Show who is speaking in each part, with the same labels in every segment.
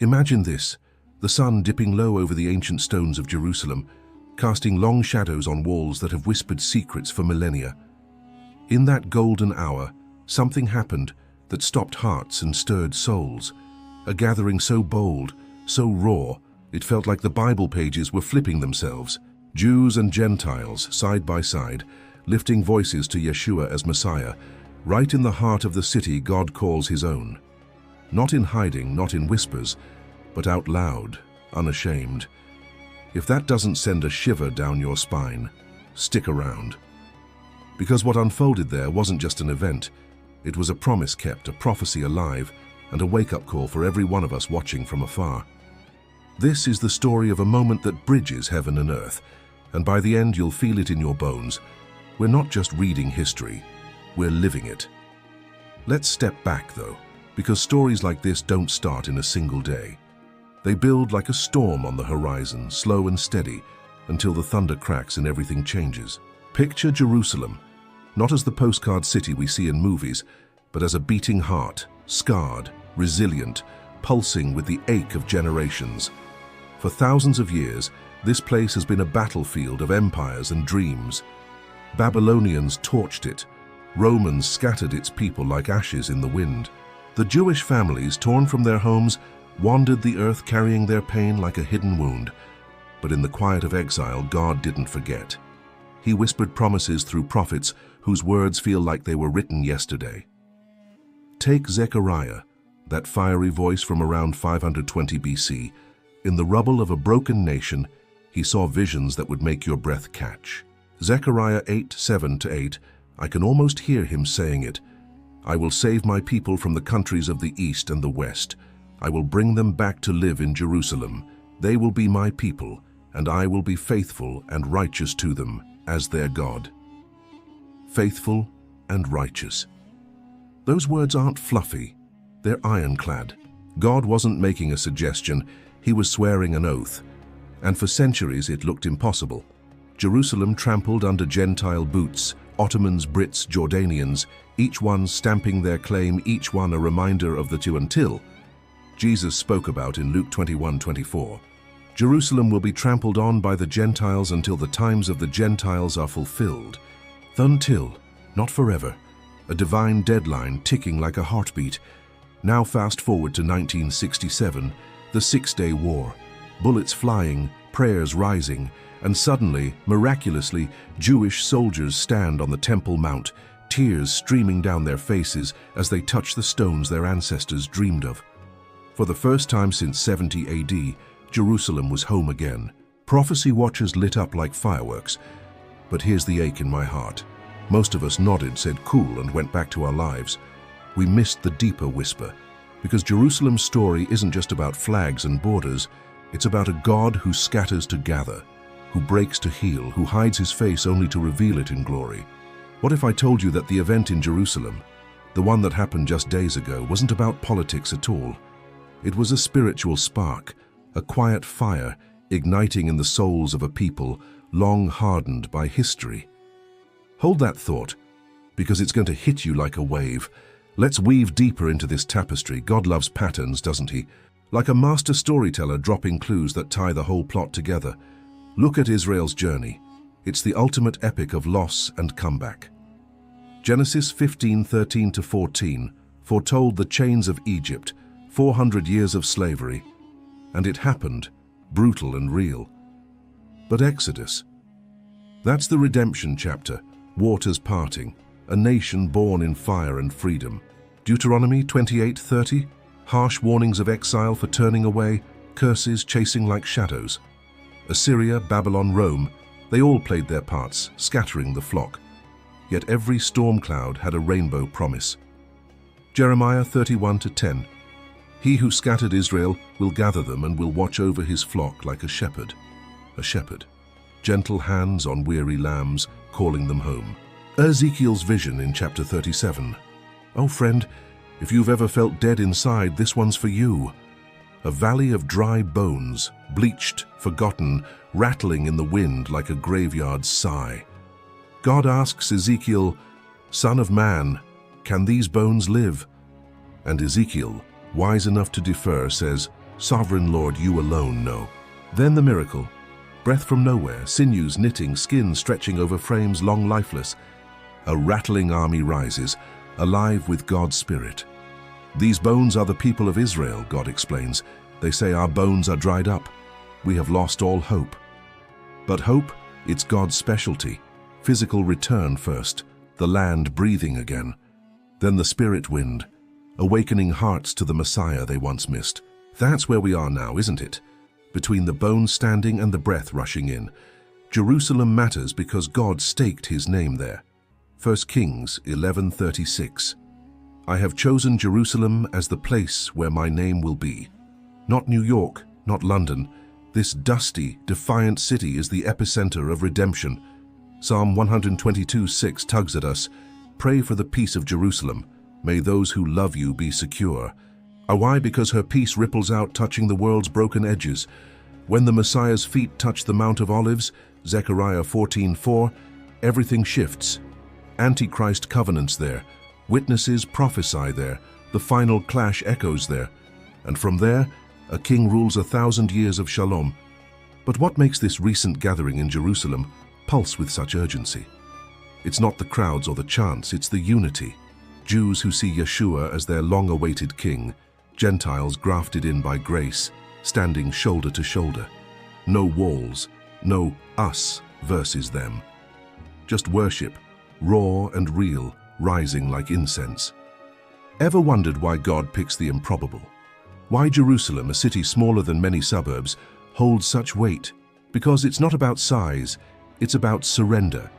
Speaker 1: Imagine this, the sun dipping low over the ancient stones of Jerusalem, casting long shadows on walls that have whispered secrets for millennia. In that golden hour, something happened that stopped hearts and stirred souls. A gathering so bold, so raw, it felt like the Bible pages were flipping themselves. Jews and Gentiles, side by side, lifting voices to Yeshua as Messiah. Right in the heart of the city God calls his own. Not in hiding, not in whispers, but out loud, unashamed. If that doesn't send a shiver down your spine, stick around. Because what unfolded there wasn't just an event, it was a promise kept, a prophecy alive, and a wake-up call for every one of us watching from afar. This is the story of a moment that bridges heaven and earth, and by the end you'll feel it in your bones. We're not just reading history, we're living it. Let's step back though, because stories like this don't start in a single day. They build like a storm on the horizon, slow and steady, until the thunder cracks and everything changes. Picture Jerusalem, not as the postcard city we see in movies, but as a beating heart, scarred, resilient, pulsing with the ache of generations. For thousands of years, this place has been a battlefield of empires and dreams. Babylonians torched it. Romans scattered its people like ashes in the wind. The Jewish families, torn from their homes, wandered the earth carrying their pain like a hidden wound. But in the quiet of exile, God didn't forget. He whispered promises through prophets whose words feel like they were written yesterday. Take Zechariah, that fiery voice from around 520 BC. In the rubble of a broken nation, he saw visions that would make your breath catch. Zechariah 8:7-8, I can almost hear him saying it. I will save my people from the countries of the east and the west. I will bring them back to live in Jerusalem. They will be my people, and I will be faithful and righteous to them as their God. Faithful and righteous. Those words aren't fluffy, they're ironclad. God wasn't making a suggestion, he was swearing an oath. And for centuries it looked impossible. Jerusalem trampled under Gentile boots, Ottomans, Brits, Jordanians, each one stamping their claim, each one a reminder of the to until Jesus spoke about in Luke 21:24. Jerusalem will be trampled on by the Gentiles until the times of the Gentiles are fulfilled. Until, not forever. A divine deadline ticking like a heartbeat. Now fast forward to 1967, the Six-Day War. Bullets flying, prayers rising, and suddenly, miraculously, Jewish soldiers stand on the Temple Mount, tears streaming down their faces as they touch the stones their ancestors dreamed of. For the first time since 70 AD, Jerusalem was home again. Prophecy watchers lit up like fireworks. But here's the ache in my heart. Most of us nodded, said cool, and went back to our lives. We missed the deeper whisper, because Jerusalem's story isn't just about flags and borders, it's about a God who scatters to gather, who breaks to heal, who hides his face only to reveal it in glory. What if I told you that the event in Jerusalem, the one that happened just days ago, wasn't about politics at all? It was a spiritual spark, a quiet fire igniting in the souls of a people long hardened by history. Hold that thought, because it's going to hit you like a wave. Let's weave deeper into this tapestry. God loves patterns, doesn't he? Like a master storyteller dropping clues that tie the whole plot together. Look at Israel's journey. It's the ultimate epic of loss and comeback. Genesis 15:13-14 foretold the chains of Egypt, 400 years of slavery, and it happened, brutal and real. But Exodus, that's the redemption chapter, waters parting, a nation born in fire and freedom. Deuteronomy 28:30, harsh warnings of exile for turning away, curses chasing like shadows. Assyria, Babylon, Rome, they all played their parts, scattering the flock. Yet every storm cloud had a rainbow promise. Jeremiah 31:10, he who scattered Israel will gather them and will watch over his flock like a shepherd. A shepherd. Gentle hands on weary lambs, calling them home. Ezekiel's vision in chapter 37. Oh friend, if you've ever felt dead inside, this one's for you. A valley of dry bones, bleached, forgotten, rattling in the wind like a graveyard sigh. God asks Ezekiel, Son of man, can these bones live? And Ezekiel, wise enough to defer, says, Sovereign Lord, you alone know. Then the miracle. Breath from nowhere, sinews knitting, skin stretching over frames long lifeless. A rattling army rises, alive with God's Spirit. These bones are the people of Israel, God explains. They say our bones are dried up. We have lost all hope. But hope, it's God's specialty. Physical return first, the land breathing again. Then the Spirit wind, awakening hearts to the Messiah they once missed. That's where we are now, isn't it? Between the bones standing and the breath rushing in. Jerusalem matters because God staked his name there. 1 Kings 11:36. I have chosen Jerusalem as the place where my name will be. Not New York, not London. This dusty, defiant city is the epicenter of redemption. Psalm 122:6 tugs at us. Pray for the peace of Jerusalem. May those who love you be secure. Why? Because her peace ripples out, touching the world's broken edges. When the Messiah's feet touch the Mount of Olives, Zechariah 14:4, everything shifts. Antichrist covenants there. Witnesses prophesy there. The final clash echoes there. And from there, a king rules 1,000 years of shalom. But what makes this recent gathering in Jerusalem pulse with such urgency? It's not the crowds or the chants, it's the unity. Jews who see Yeshua as their long-awaited king, Gentiles grafted in by grace, standing shoulder to shoulder. No walls, no us versus them. Just worship, raw and real, rising like incense. Ever wondered why God picks the improbable? Why Jerusalem, a city smaller than many suburbs, holds such weight? Because it's not about size, it's about surrender.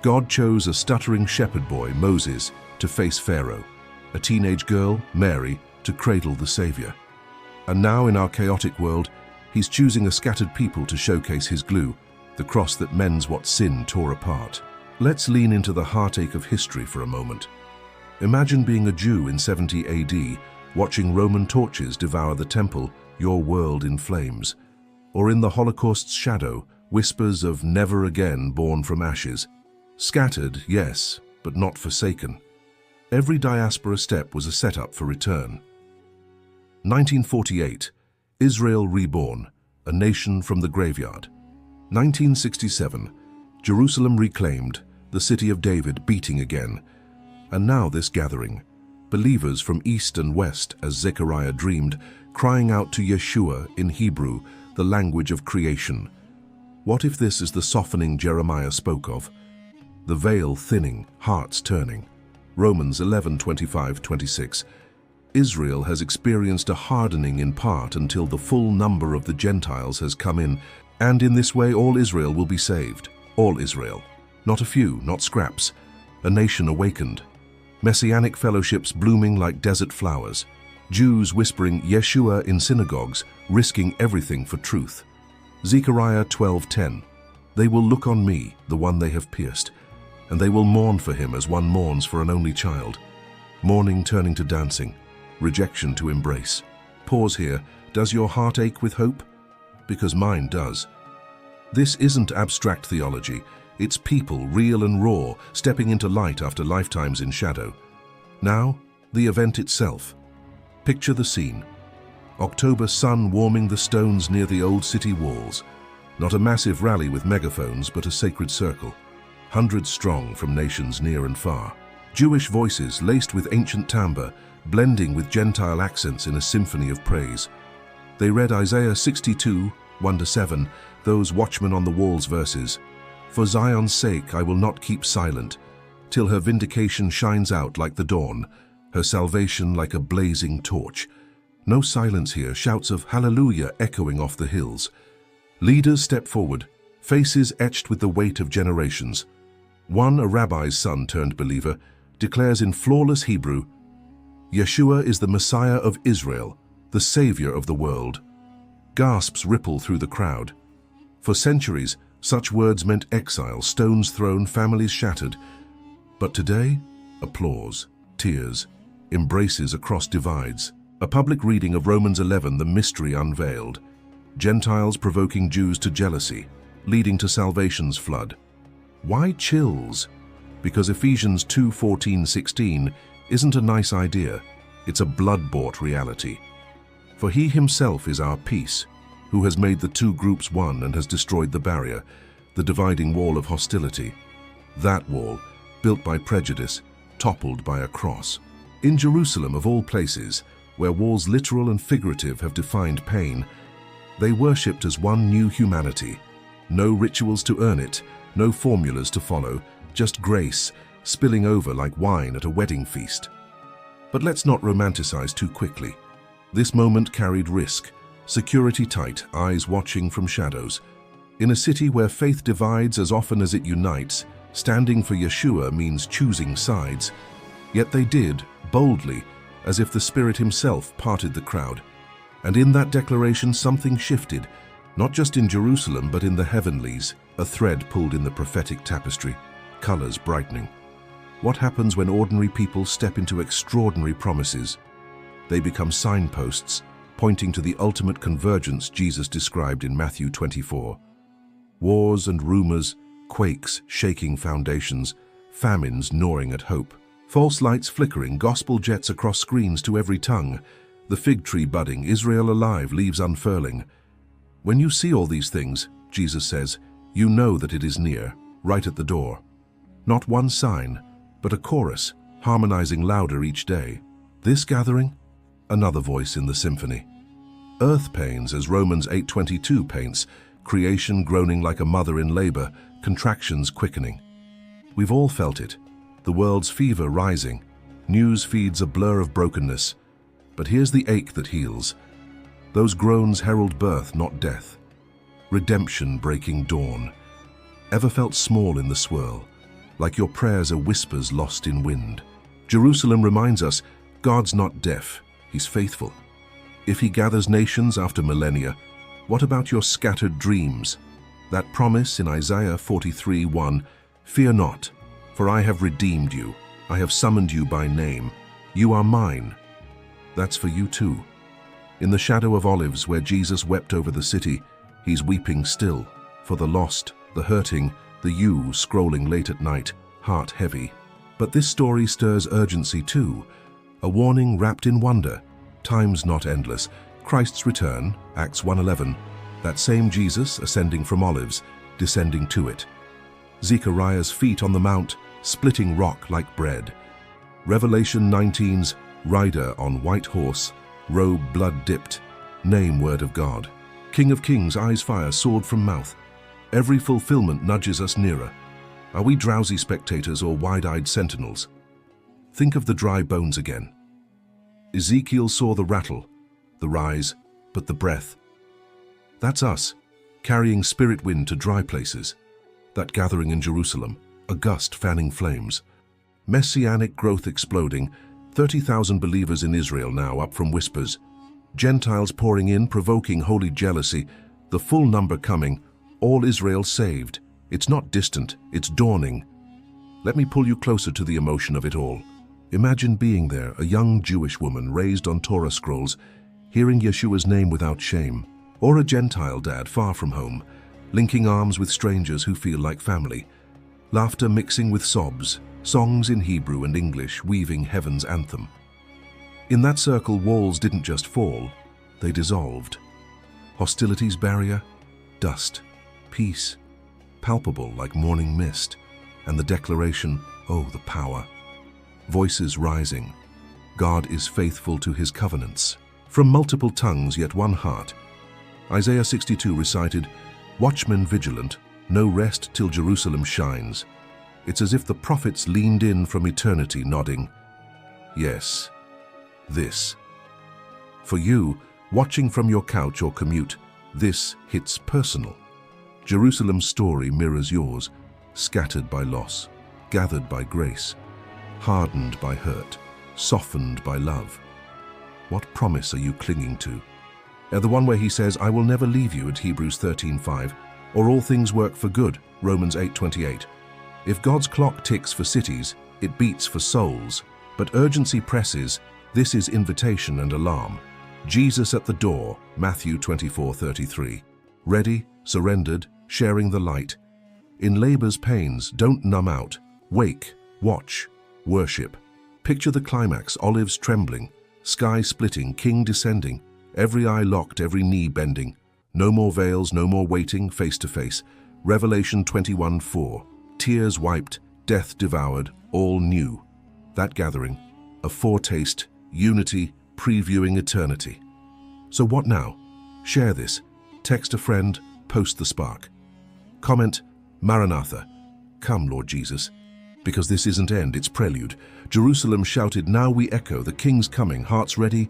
Speaker 1: God chose a stuttering shepherd boy, Moses, to face Pharaoh, a teenage girl, Mary, to cradle the Savior. And now in our chaotic world, he's choosing a scattered people to showcase his glue, the cross that mends what sin tore apart. Let's lean into the heartache of history for a moment. Imagine being a Jew in 70 AD, watching Roman torches devour the temple, your world in flames. Or in the Holocaust's shadow, whispers of never again born from ashes. Scattered, yes, but not forsaken. Every diaspora step was a setup for return. 1948, Israel reborn, a nation from the graveyard. 1967, Jerusalem reclaimed, the city of David beating again. And now this gathering, believers from east and west, as Zechariah dreamed, crying out to Yeshua in Hebrew, the language of creation. What if this is the softening Jeremiah spoke of? The veil thinning, hearts turning. Romans 11:25-26. Israel has experienced a hardening in part until the full number of the Gentiles has come in, and in this way all Israel will be saved. All Israel. Not a few, not scraps. A nation awakened. Messianic fellowships blooming like desert flowers. Jews whispering Yeshua in synagogues, risking everything for truth. Zechariah 12:10. They will look on me, the one they have pierced, and they will mourn for him as one mourns for an only child. Mourning turning to dancing. Rejection to embrace. Pause here. Does your heart ache with hope? Because mine does. This isn't abstract theology. It's people, real and raw, stepping into light after lifetimes in shadow. Now, the event itself. Picture the scene. October sun warming the stones near the old city walls. Not a massive rally with megaphones, but a sacred circle. Hundreds strong from nations near and far. Jewish voices laced with ancient timbre, blending with Gentile accents in a symphony of praise. They read Isaiah 62, 1-7, those watchmen on the walls verses. For Zion's sake I will not keep silent, till her vindication shines out like the dawn, her salvation like a blazing torch. No silence here, shouts of hallelujah echoing off the hills. Leaders step forward, faces etched with the weight of generations. One, a rabbi's son turned believer, declares in flawless Hebrew, Yeshua is the Messiah of Israel, the Savior of the world. Gasps ripple through the crowd. For centuries, such words meant exile, stones thrown, families shattered. But today, applause, tears, embraces across divides. A public reading of Romans 11, the mystery unveiled. Gentiles provoking Jews to jealousy, leading to salvation's flood. Why chills? Because Ephesians 2:14-16 isn't a nice idea, it's a blood-bought reality. For he himself is our peace, who has made the two groups one and has destroyed the barrier, the dividing wall of hostility. That wall, built by prejudice, toppled by a cross. In Jerusalem, of all places, where walls literal and figurative have defined pain, they worshipped as one new humanity. No rituals to earn it, no formulas to follow, just grace, spilling over like wine at a wedding feast. But let's not romanticize too quickly. This moment carried risk, security tight, eyes watching from shadows. In a city where faith divides as often as it unites, standing for Yeshua means choosing sides. Yet they did, boldly, as if the Spirit himself parted the crowd. And in that declaration something shifted, not just in Jerusalem but in the heavenlies, a thread pulled in the prophetic tapestry, colors brightening. What happens when ordinary people step into extraordinary promises? They become signposts, pointing to the ultimate convergence Jesus described in Matthew 24. Wars and rumors, quakes shaking foundations, famines gnawing at hope. False lights flickering, gospel jets across screens to every tongue. The fig tree budding, Israel alive, leaves unfurling. When you see all these things, Jesus says, you know that it is near, right at the door. Not one sign, but a chorus, harmonizing louder each day. This gathering? Another voice in the symphony. Earth pains, as Romans 8:22 paints, creation groaning like a mother in labor, contractions quickening. We've all felt it, the world's fever rising, news feeds a blur of brokenness. But here's the ache that heals. Those groans herald birth, not death. Redemption breaking dawn. Ever felt small in the swirl, like your prayers are whispers lost in wind? Jerusalem reminds us, God's not deaf, He's faithful. If He gathers nations after millennia, what about your scattered dreams? That promise in Isaiah 43:1, fear not, for I have redeemed you. I have summoned you by name. You are mine. That's for you too. In the shadow of olives where Jesus wept over the city, He's weeping still, for the lost, the hurting, the you scrolling late at night, heart heavy. But this story stirs urgency too, a warning wrapped in wonder. Time's not endless. Christ's return, Acts 1:11, that same Jesus ascending from olives, descending to it. Zechariah's feet on the mount, splitting rock like bread. Revelation 19's rider on white horse, robe blood-dipped, name word of God. King of kings, eyes fire, sword from mouth. Every fulfillment nudges us nearer. Are we drowsy spectators or wide-eyed sentinels? Think of the dry bones again. Ezekiel saw the rattle, the rise, but the breath. That's us, carrying spirit wind to dry places. That gathering in Jerusalem, a gust fanning flames. Messianic growth exploding, 30,000 believers in Israel now, up from whispers. Gentiles pouring in, provoking holy jealousy. The full number coming, all Israel saved. It's not distant, it's dawning. Let me pull you closer to the emotion of it all. Imagine being there, a young Jewish woman raised on Torah scrolls, hearing Yeshua's name without shame. Or a Gentile dad far from home, linking arms with strangers who feel like family. Laughter mixing with sobs, songs in Hebrew and English weaving heaven's anthem. In that circle, walls didn't just fall, they dissolved. Hostility's barrier, dust, peace, palpable like morning mist, and the declaration, oh, the power. Voices rising. God is faithful to His covenants. From multiple tongues, yet one heart. Isaiah 62 recited, watchmen vigilant, no rest till Jerusalem shines. It's as if the prophets leaned in from eternity, nodding, yes, this. For you, watching from your couch or commute, this hits personal. Jerusalem's story mirrors yours, scattered by loss, gathered by grace, hardened by hurt, softened by love. What promise are you clinging to? The one where He says, I will never leave you at Hebrews 13:5, or all things work for good, Romans 8:28. If God's clock ticks for cities, it beats for souls, but urgency presses, this is invitation and alarm. Jesus at the door, Matthew 24:33. Ready, surrendered, sharing the light. In labor's pains, don't numb out. Wake, watch, worship. Picture the climax, olives trembling, sky splitting, king descending, Every eye locked, every knee bending. No more veils, no more waiting, face to face. Revelation 21:4. Tears wiped, death devoured, all new. That gathering, a foretaste, unity, previewing eternity. So what now? Share this. Text a friend, post the spark. Comment, Maranatha, come Lord Jesus. Because this isn't end, it's prelude. Jerusalem shouted, now we echo, the King's coming, hearts ready,